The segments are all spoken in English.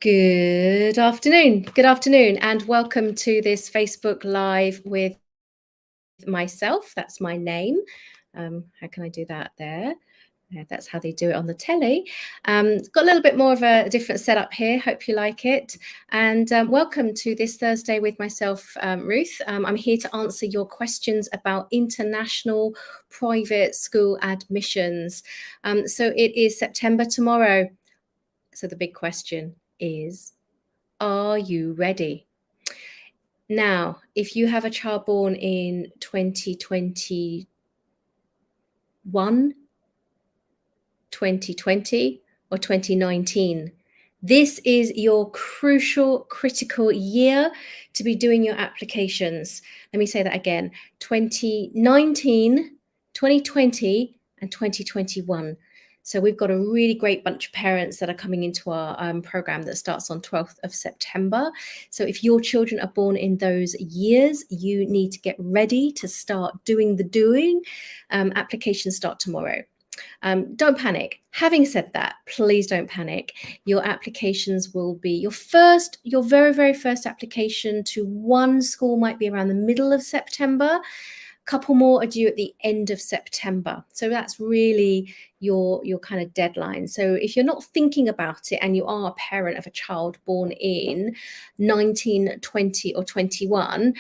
Good afternoon, and welcome to this Facebook Live with myself. That's my name. How can I do that there? Yeah, that's how they do it on the telly. Got a little bit more of a different setup here. Hope you like it. And welcome to this Thursday with myself, Ruth. I'm here to answer your questions about international private school admissions. So it is September tomorrow. So the big question is, are you ready? Now, if you have a child born in 2021, 2020, or 2019, this is your crucial, critical year to be doing your applications. Let me say that again: 2019, 2020, and 2021. So we've got a really great bunch of parents that are coming into our program that starts on 12th of September. So if your children are born in those years, you need to get ready to start doing the doing. Applications start tomorrow. Don't panic. Having said that, please don't panic. Your applications will be your very, very first application to one school might be around the middle of September. Couple more are due at the end of September. So that's really your kind of deadline. So if you're not thinking about it and you are a parent of a child born in 19, 20, or 21,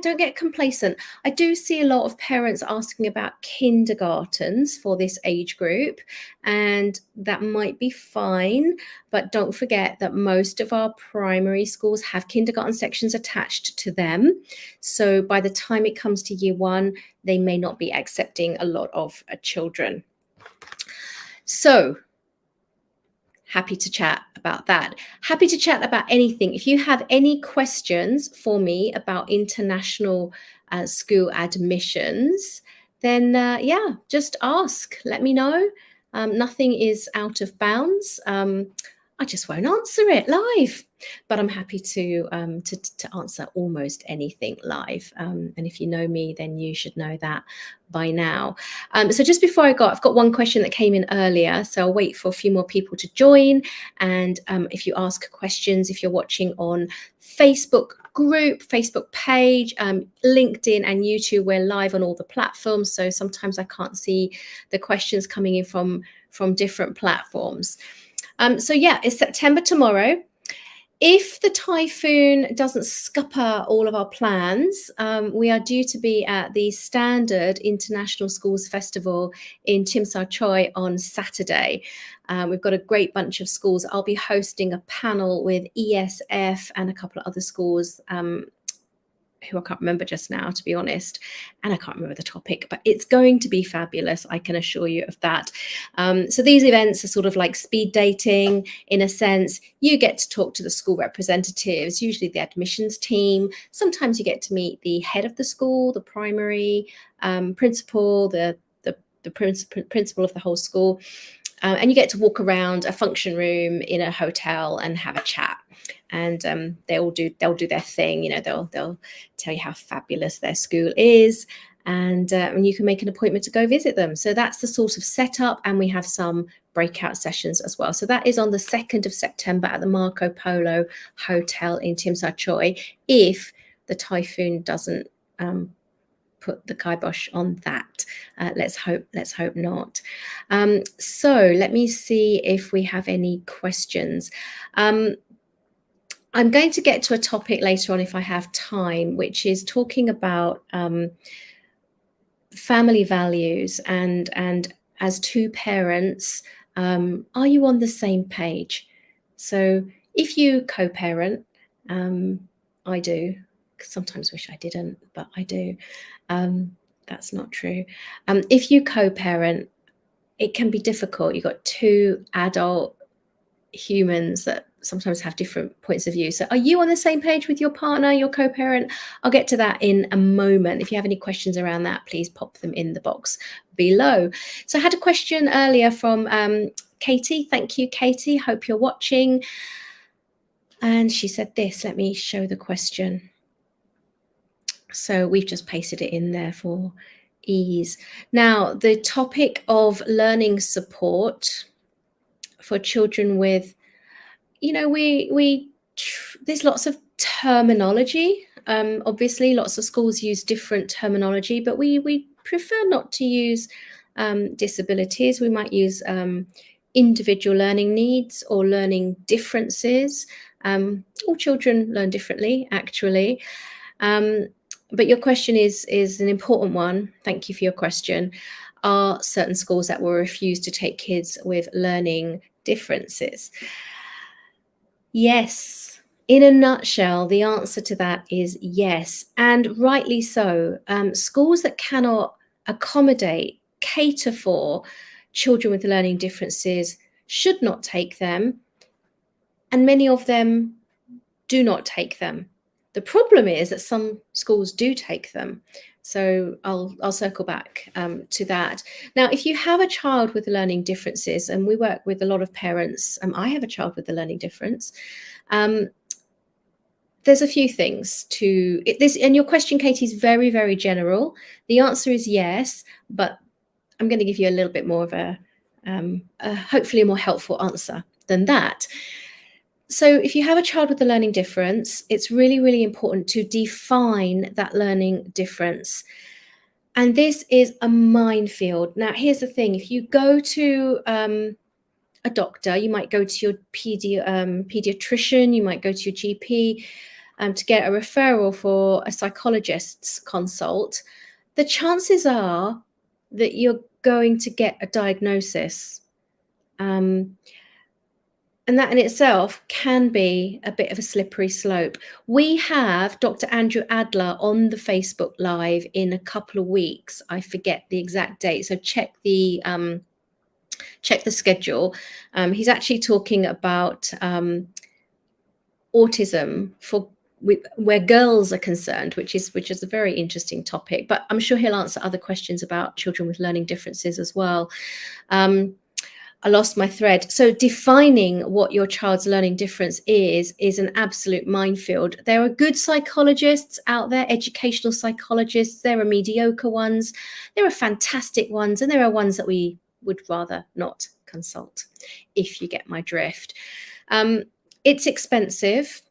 don't get complacent. I do see a lot of parents asking about kindergartens for this age group, and that might be fine. But don't forget that most of our primary schools have kindergarten sections attached to them. So by the time it comes to year one, they may not be accepting a lot of children. So happy to chat about that. Happy to chat about anything. If you have any questions for me about international school admissions, then just ask. Let me know. Nothing is out of bounds. I just won't answer it live, but I'm happy to answer almost anything live. And if you know me, then you should know that by now. So just before I've got one question that came in earlier, so I'll wait for a few more people to join. And if you ask questions, if you're watching on Facebook group, Facebook page, LinkedIn and YouTube, we're live on all the platforms. So sometimes I can't see the questions coming in from different platforms. It's September tomorrow. If the typhoon doesn't scupper all of our plans, we are due to be at the Standard International Schools Festival in Tsim Sha Tsui on Saturday. We've got a great bunch of schools. I'll be hosting a panel with ESF and a couple of other schools who I can't remember just now, to be honest, and I can't remember the topic, but it's going to be fabulous. I can assure you of that. So these events are sort of like speed dating in a sense. You get to talk to the school representatives, usually the admissions team. Sometimes you get to meet the head of the school, the primary principal, the principal of the whole school. And you get to walk around a function room in a hotel and have a chat. And they'll do their thing. You know, they'll tell you how fabulous their school is, and you can make an appointment to go visit them. So that's the sort of setup, and we have some breakout sessions as well. So that is on the 2nd of September at the Marco Polo Hotel in Tsim Sha Tsui, if the typhoon doesn't put the kibosh on that. Let's hope not. So let me see if we have any questions. I'm going to get to a topic later on if I have time, which is talking about family values, and as two parents, are you on the same page? So if you co-parent, I do. Sometimes wish I didn't, but I do. That's not true. If you co-parent, it can be difficult. You've got two adult humans that sometimes have different points of view. So are you on the same page with your partner, your co-parent? I'll get to that in a moment. If you have any questions around that, please pop them in the box below. So I had a question earlier from Katie. Thank you, Katie. Hope you're watching. And she said this. Let me show the question. So we've just pasted it in there for ease. Now, the topic of learning support for children with there's lots of terminology. Obviously, lots of schools use different terminology, but we prefer not to use disabilities. We might use individual learning needs or learning differences. All children learn differently, actually. But your question is an important one. Thank you for your question. Are certain schools that will refuse to take kids with learning differences? Yes. In a nutshell, the answer to that is yes, and rightly so. Schools that cannot accommodate, cater for children with learning differences should not take them, and many of them do not take them. The problem is that some schools do take them. So I'll circle back to that. Now, if you have a child with learning differences, and we work with a lot of parents, I have a child with a learning difference. There's a few things to this, and your question, Katie, is very, very general. The answer is yes, but I'm going to give you a little bit more of a hopefully a more helpful answer than that. So if you have a child with a learning difference, it's really, really important to define that learning difference. And this is a minefield. Now, here's the thing. If you go to a doctor, you might go to your pediatrician, you might go to your GP to get a referral for a psychologist's consult. The chances are that you're going to get a diagnosis. And that in itself can be a bit of a slippery slope. We have Dr. Andrew Adler on the Facebook Live in a couple of weeks. I forget the exact date, so check the schedule. He's actually talking about autism for where girls are concerned, which is a very interesting topic. But I'm sure he'll answer other questions about children with learning differences as well. I lost my thread. So defining what your child's learning difference is an absolute minefield. There are good psychologists out there, educational psychologists. There are mediocre ones. There are fantastic ones. And there are ones that we would rather not consult, if you get my drift. It's expensive.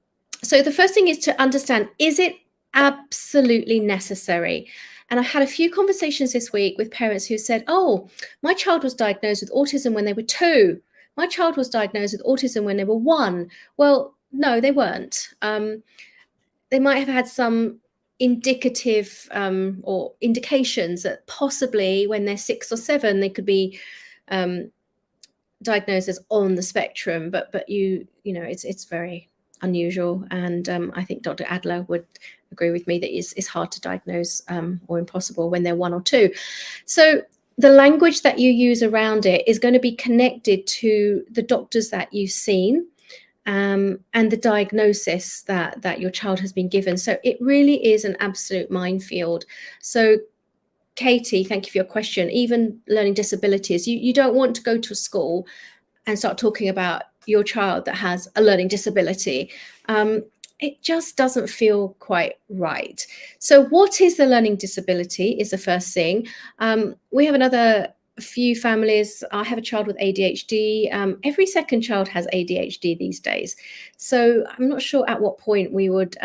So the first thing is to understand, is it absolutely necessary? And I had a few conversations this week with parents who said, oh, my child was diagnosed with autism when they were 2. My child was diagnosed with autism when they were 1. Well, no, they weren't. They might have had some indicative or indications that possibly when they're 6 or 7, they could be diagnosed as on the spectrum. But it's very unusual, and I think Dr. Adler would agree with me that it's hard to diagnose or impossible when they're 1 or 2. So the language that you use around it is going to be connected to the doctors that you've seen and the diagnosis that your child has been given. So it really is an absolute minefield. So Katie, thank you for your question. Even learning disabilities, you don't want to go to a school and start talking about your child that has a learning disability. It just doesn't feel quite right. So what is the learning disability is the first thing. We have another few families. I have a child with ADHD. Every second child has ADHD these days. So I'm not sure at what point we would,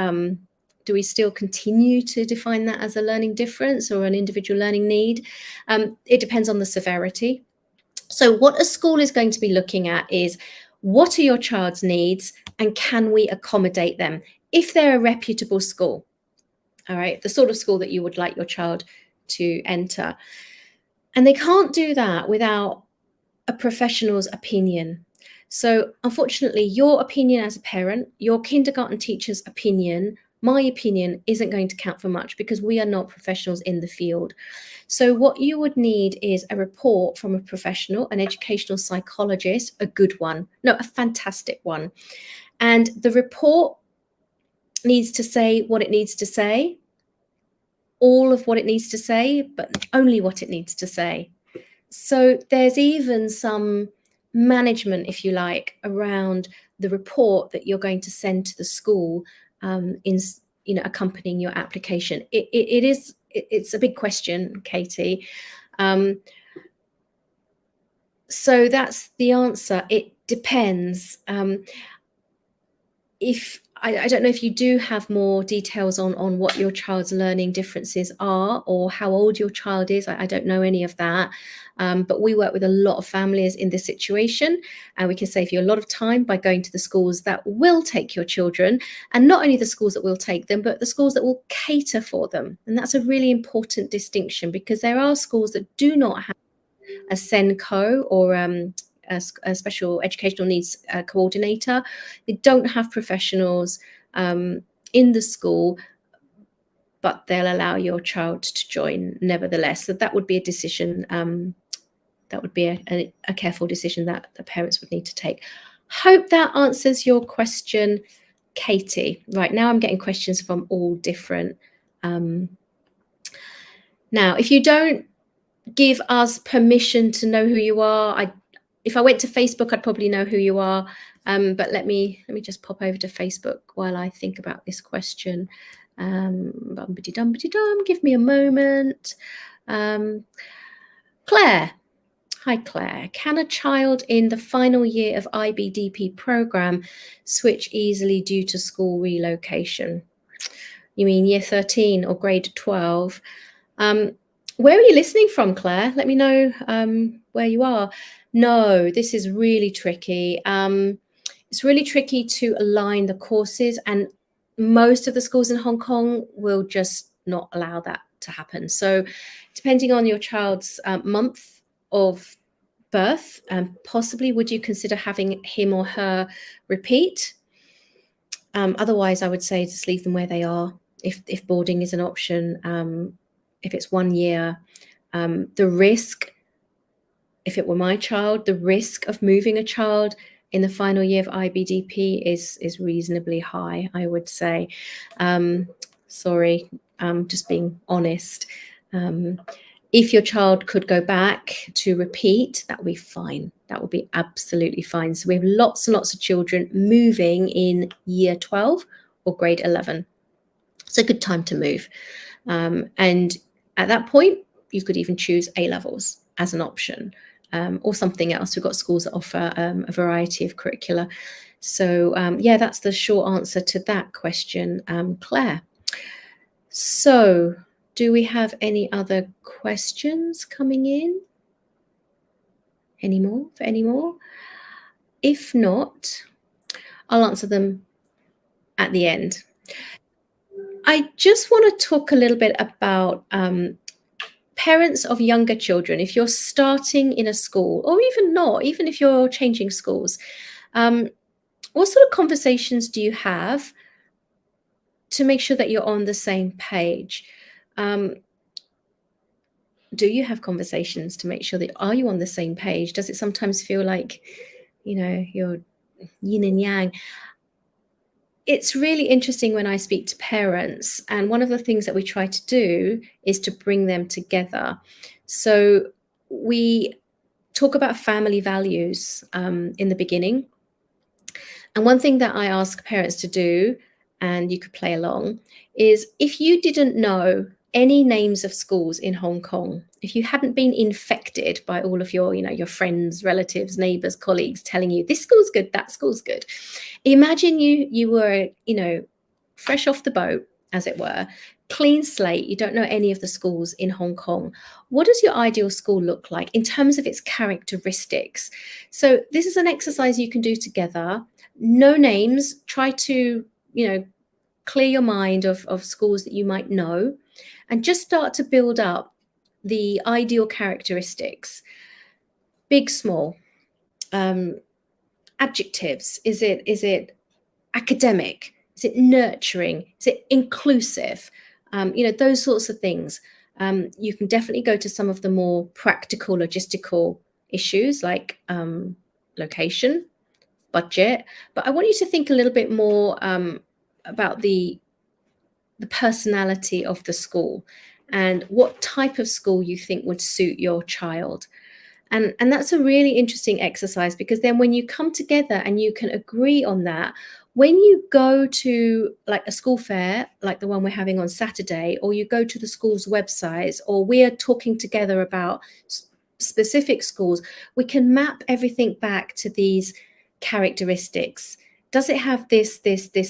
do we still continue to define that as a learning difference or an individual learning need? It depends on the severity. So what a school is going to be looking at is, what are your child's needs and can we accommodate them? If they're a reputable school, all right, the sort of school that you would like your child to enter. And they can't do that without a professional's opinion. So unfortunately, your opinion as a parent, your kindergarten teacher's opinion, my opinion isn't going to count for much because we are not professionals in the field. So what you would need is a report from a professional, an educational psychologist, a good one, no, a fantastic one. And the report needs to say what it needs to say, all of what it needs to say, but only what it needs to say. So there's even some management, if you like, around the report that you're going to send to the school in accompanying your application. It's a big question, Katie. So that's the answer. It depends. if I don't know if you do have more details on what your child's learning differences are or how old your child is. I don't know any of that. But we work with a lot of families in this situation, and we can save you a lot of time by going to the schools that will take your children, and not only the schools that will take them, but the schools that will cater for them. And that's a really important distinction, because there are schools that do not have a SENCO or a special educational needs coordinator. They don't have professionals in the school, but they'll allow your child to join nevertheless. So that would be a decision. That would be a careful decision that the parents would need to take. Hope that answers your question, Katie. Right, now I'm getting questions from all different. Now, if you don't give us permission to know who you are, if I went to Facebook, I'd probably know who you are. But let me just pop over to Facebook while I think about this question. Bumpity-dum, give me a moment. Claire. Hi, Claire. Can a child in the final year of IBDP program switch easily due to school relocation? You mean year 13 or grade 12? Where are you listening from, Claire? Let me know where you are. No, this is really tricky. It's really tricky to align the courses, and most of the schools in Hong Kong will just not allow that to happen. So depending on your child's month of birth, possibly would you consider having him or her repeat? Otherwise, I would say just leave them where they are if boarding is an option. If it's 1 year, the risk, if it were my child, the risk of moving a child in the final year of IBDP is reasonably high, I would say. Sorry, just being honest. If your child could go back to repeat, that would be fine. That would be absolutely fine. So we have lots and lots of children moving in year 12 or grade 11. It's a good time to move. And at that point, you could even choose A-levels as an option, or something else. We've got schools that offer a variety of curricula. So yeah, that's the short answer to that question, Claire. So do we have any other questions coming in? Any more? If not, I'll answer them at the end. I just want to talk a little bit about parents of younger children. If you're starting in a school, or even not, even if you're changing schools, what sort of conversations do you have to make sure that you're on the same page? Do you have conversations to make sure that are you on the same page? Does it sometimes feel like, you're yin and yang? It's really interesting when I speak to parents, and one of the things that we try to do is to bring them together. So we talk about family values in the beginning. And one thing that I ask parents to do, and you could play along, is if you didn't know any names of schools in Hong Kong, if you hadn't been infected by all of your friends, relatives, neighbors, colleagues telling you this school's good, that school's good. Imagine you were, fresh off the boat, as it were, clean slate. You don't know any of the schools in Hong Kong. What does your ideal school look like in terms of its characteristics? So this is an exercise you can do together. No names. Try to, clear your mind of schools that you might know, and just start to build up the ideal characteristics. Big, small. Adjectives. Is it academic? Is it nurturing? Is it inclusive? Those sorts of things. You can definitely go to some of the more practical, logistical issues like location, budget. But I want you to think a little bit more about the personality of the school and what type of school you think would suit your child. And that's a really interesting exercise, because then when you come together and you can agree on that, when you go to like a school fair, like the one we're having on Saturday, or you go to the school's websites, or we are talking together about specific schools, we can map everything back to these characteristics. Does it have this?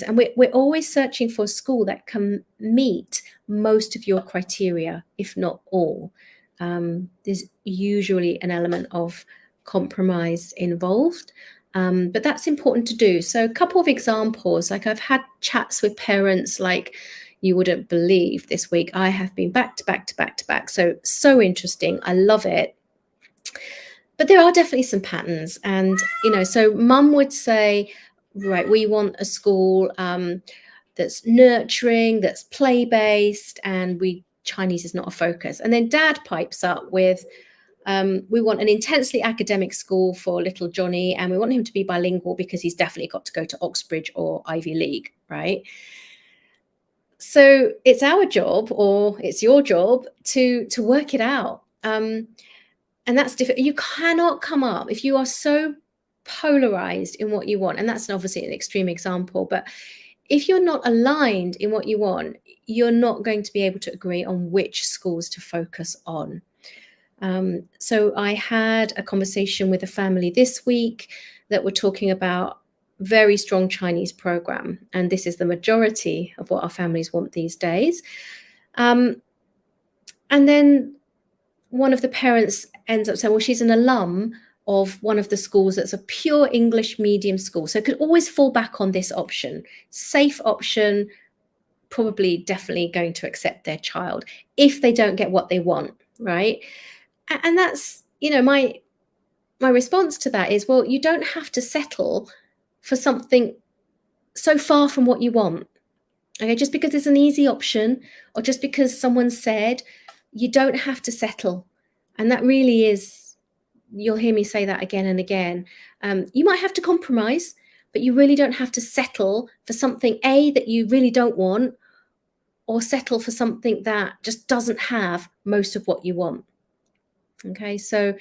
And we're always searching for a school that can meet most of your criteria, if not all. There's usually an element of compromise involved, but that's important to do. So a couple of examples, like I've had chats with parents like you wouldn't believe this week. I have been back to back to back to back. So interesting. I love it. But there are definitely some patterns. And, so mum would say, right, we want a school that's nurturing, that's play-based, and Chinese is not a focus. And then dad pipes up with, we want an intensely academic school for little Johnny, and we want him to be bilingual because he's definitely got to go to Oxbridge or Ivy League, right? So it's our job, or it's your job, to work it out. And that's different. You cannot come up if you are so polarized in what you want. And that's obviously an extreme example, but if you're not aligned in what you want, you're not going to be able to agree on which schools to focus on. So I had a conversation with a family this week that were talking about very strong Chinese program. And this is the majority of what our families want these days. And then one of the parents ends up saying, well, she's an alum of one of the schools that's a pure English medium school. So it could always fall back on this option, safe option, probably definitely going to accept their child if they don't get what they want, right? And that's, my response to that is, well, you don't have to settle for something so far from what you want. Okay, just because it's an easy option or just because someone said, you don't have to settle. And that really is, you'll hear me say that again and again. You might have to compromise, but you really don't have to settle for something, A, that you really don't want, or settle for something that just doesn't have most of what you want. Okay, so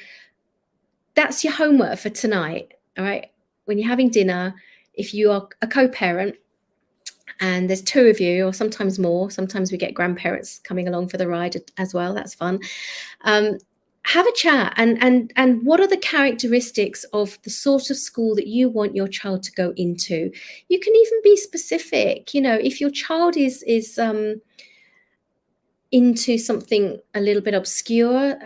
that's your homework for tonight. All right, when you're having dinner, if you are a co-parent, and there's two of you, or sometimes more, sometimes we get grandparents coming along for the ride as well. That's fun. Have a chat and what are the characteristics of the sort of school that you want your child to go into? You can even be specific. If your child is into something a little bit obscure,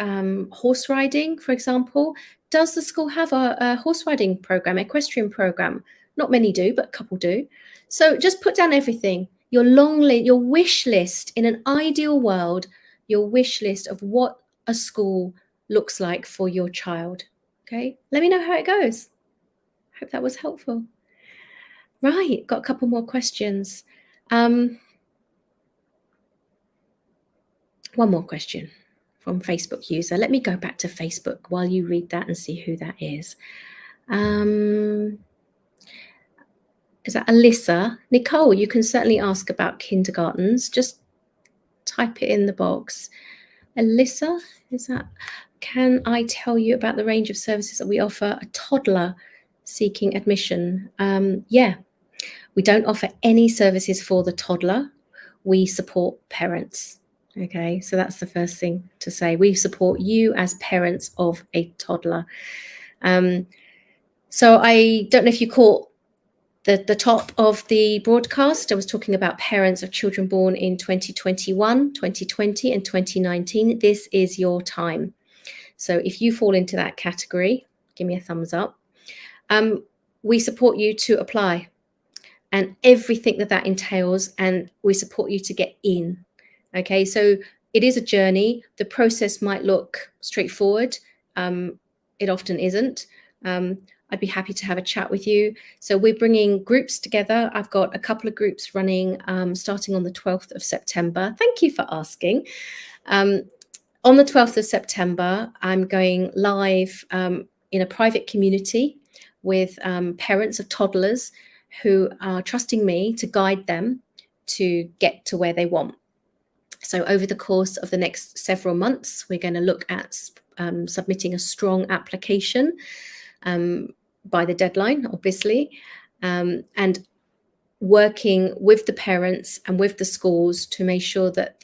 horse riding, for example, does the school have a horse riding program, equestrian program? Not many do, but a couple do. So just put down everything, your your wish list in an ideal world, your wish list of what a school looks like for your child. Okay, let me know how it goes. Hope that was helpful. Right, got a couple more questions. One more question from Facebook user. Let me go back to Facebook while you read that and see who that is. Is that Alyssa? Nicole, you can certainly ask about kindergartens. Just type it in the box. Alyssa, is that? Can I tell you about the range of services that we offer a toddler seeking admission? Yeah, we don't offer any services for the toddler. We support parents. Okay, so that's the first thing to say. We support you as parents of a toddler. So I don't know if you caught the top of the broadcast. I was talking about parents of children born in 2021, 2020, and 2019. This is your time. So if you fall into that category, give me a thumbs up. We support you to apply and everything that entails, and we support you to get in. Okay, so it is a journey. The process might look straightforward. It often isn't. I'd be happy to have a chat with you. So we're bringing groups together. I've got a couple of groups running starting on the 12th of September. Thank you for asking. On the 12th of September, I'm going live in a private community with parents of toddlers who are trusting me to guide them to get to where they want. So over the course of the next several months, we're going to look at submitting a strong application by the deadline, obviously, and working with the parents and with the schools to make sure that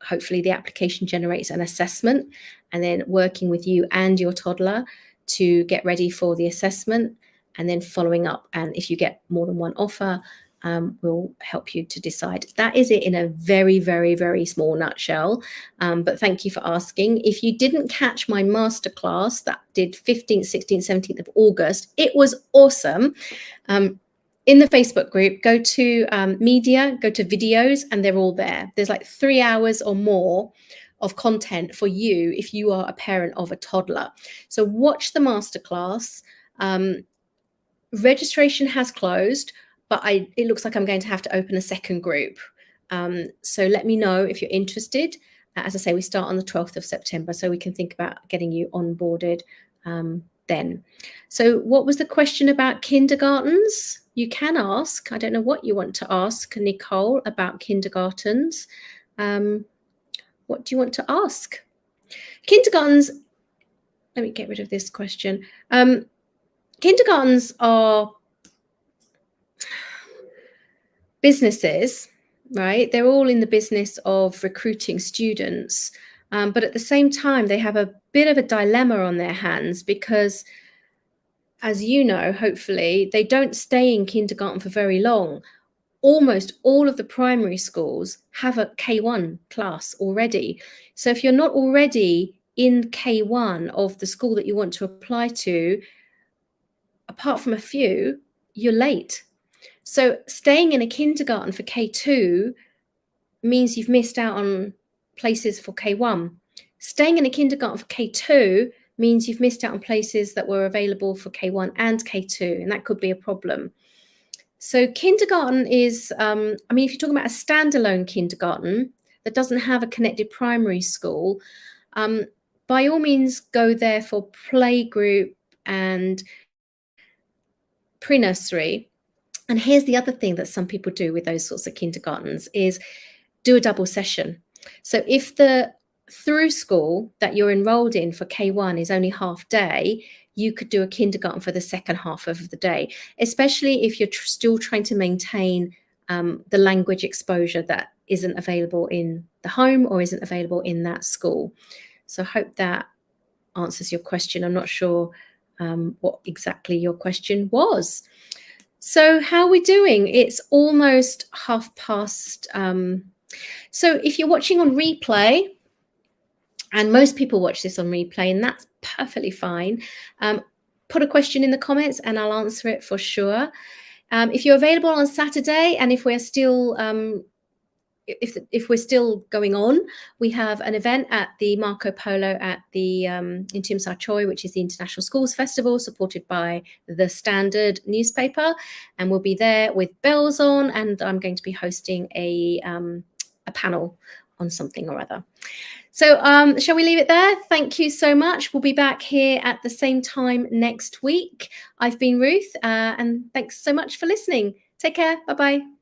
hopefully the application generates an assessment, and then working with you and your toddler to get ready for the assessment, and then following up. And if you get more than one offer, we'll help you to decide. That is it in a very, very, very small nutshell. But thank you for asking. If you didn't catch my masterclass that did 15th, 16th, 17th of August, it was awesome. In the Facebook group, go to media, go to videos, and they're all there. There's like 3 hours or more of content for you if you are a parent of a toddler. So watch the masterclass. Registration has closed, but it looks like I'm going to have to open a second group. So let me know if you're interested. As I say, we start on the 12th of September, so we can think about getting you onboarded then. So what was the question about kindergartens? You can ask. I don't know what you want to ask, Nicole, about kindergartens. What do you want to ask? Kindergartens, let me get rid of this question. Kindergartens are businesses, right? They're all in the business of recruiting students. But at the same time, they have a bit of a dilemma on their hands because, as you know, hopefully, they don't stay in kindergarten for very long. Almost all of the primary schools have a K1 class already. So if you're not already in K1 of the school that you want to apply to, apart from a few, you're late. So staying in a kindergarten for K2 means you've missed out on places for K1. Staying in a kindergarten for K2 means you've missed out on places that were available for K1 and K2, and that could be a problem. So kindergarten is, if you're talking about a standalone kindergarten that doesn't have a connected primary school, by all means go there for playgroup and pre-nursery. And here's the other thing that some people do with those sorts of kindergartens is do a double session. So if the through school that you're enrolled in for K1 is only half day, you could do a kindergarten for the second half of the day, especially if you're still trying to maintain the language exposure that isn't available in the home or isn't available in that school. So I hope that answers your question. I'm not sure what exactly your question was. So how are we doing? It's almost past. So if you're watching on replay, and most people watch this on replay, and that's perfectly fine, put a question in the comments and I'll answer it for sure. If you're available on Saturday, and if we're still if we're still going on, we have an event at the Marco Polo at the in Tsim Sha Tsui, which is the International Schools Festival, supported by the Standard newspaper, and we'll be there with bells on, and I'm going to be hosting a panel on something or other. So shall we leave it there? Thank you so much. We'll be back here at the same time next week. I've been Ruth, and thanks so much for listening. Take care. Bye-bye.